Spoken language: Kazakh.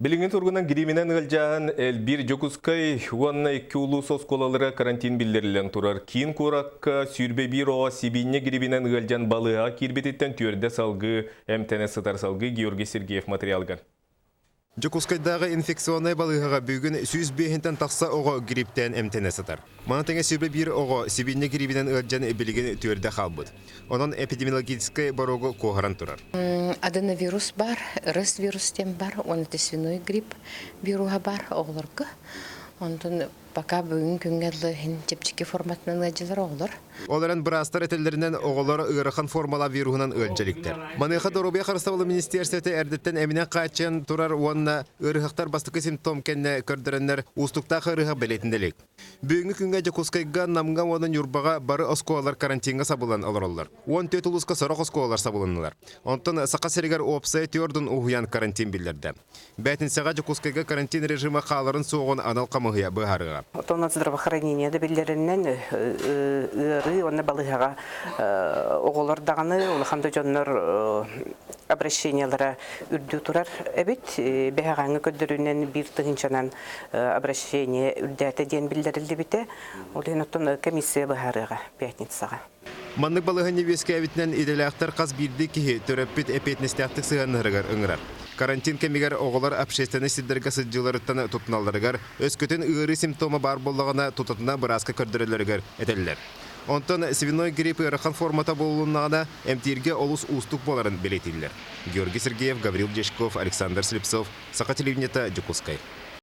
Билingen тургунан гриминен ылжаан элбир жокускай уанна 2 улус осколалары карантин билдерилен турар. Кин куракка сүйрбе бир оға сибинне гриминен ылжаан балыға кирбететтен түрде салгы, МТН сытар салгы Георгий Сергеев материалган. Жокускайдағы инфекционный балыға бүгін сүйіз бейхінтен тақса оғы гриптен МТН сытар. Манатыңа сүйрбе бир оғы сибинне гриминен ылжаан билеген түрде қалбыд. Онын эпидемиологическай барогы коғаран турар. Аденовирус бар, рыс вирустем бар, он это свиной грипп вируга бар, оғылырғы. Онтон пока бүгін күнгәлі чепчики форматынан ғажилар оғылыр. Оларын бірастар әтелерінен оғылары ұйырықан формала вируғынан өтчеліктер. Маныға Доробия Қарыстауылы министерсеті әрдеттен әміне қачын тұрар онына ұйырықтар бастықы симптом кәнне көрдірінлер ұстықтағы ұйырығы білетінделік. Бүгінгі күнге Жокускайға намға оның юрбаға бары оскуалар карантинға сабылан алыролар. 14 ұлысқа сұрық оскуалар сабыланылар. Онтын сақа серігер опсай түйордың ұғыян карантин білдерді. Бәтін саға Жокускайға карантин режимі қаларын соғын анал қамығыя бұғарыға. Отонат здравоохранение да билдеринен ыры онна балыга оголордаганы улаханда жоннор обращениялара үрдү турар эбит бегаңы көдөрүнөн бир тыгынчанан обращение үрдәтә ден билдерилди бите оленотон комиссия баһарыга пятницага. Маннык балыгы невеске әбитнен иделяқтар қаз бирді кихи төрөппіт эпетнестяқтық сығанырығар ұңырар. Карантин кемигер оғылар общественный сиддерге сыджыларыттан тұтыналарығар, өскөтін ұйыры симптомы бар болығына тұтатына біразқа көрдірілерігер әтелілер. Онтан свиной гриппы ырықан формата болуынағына әмтирге олыс устук боларын белетілер. Георгий Сергеев, Гаврил Дешков, Александр Слепцов, Сақа телевидениета, Жокускай.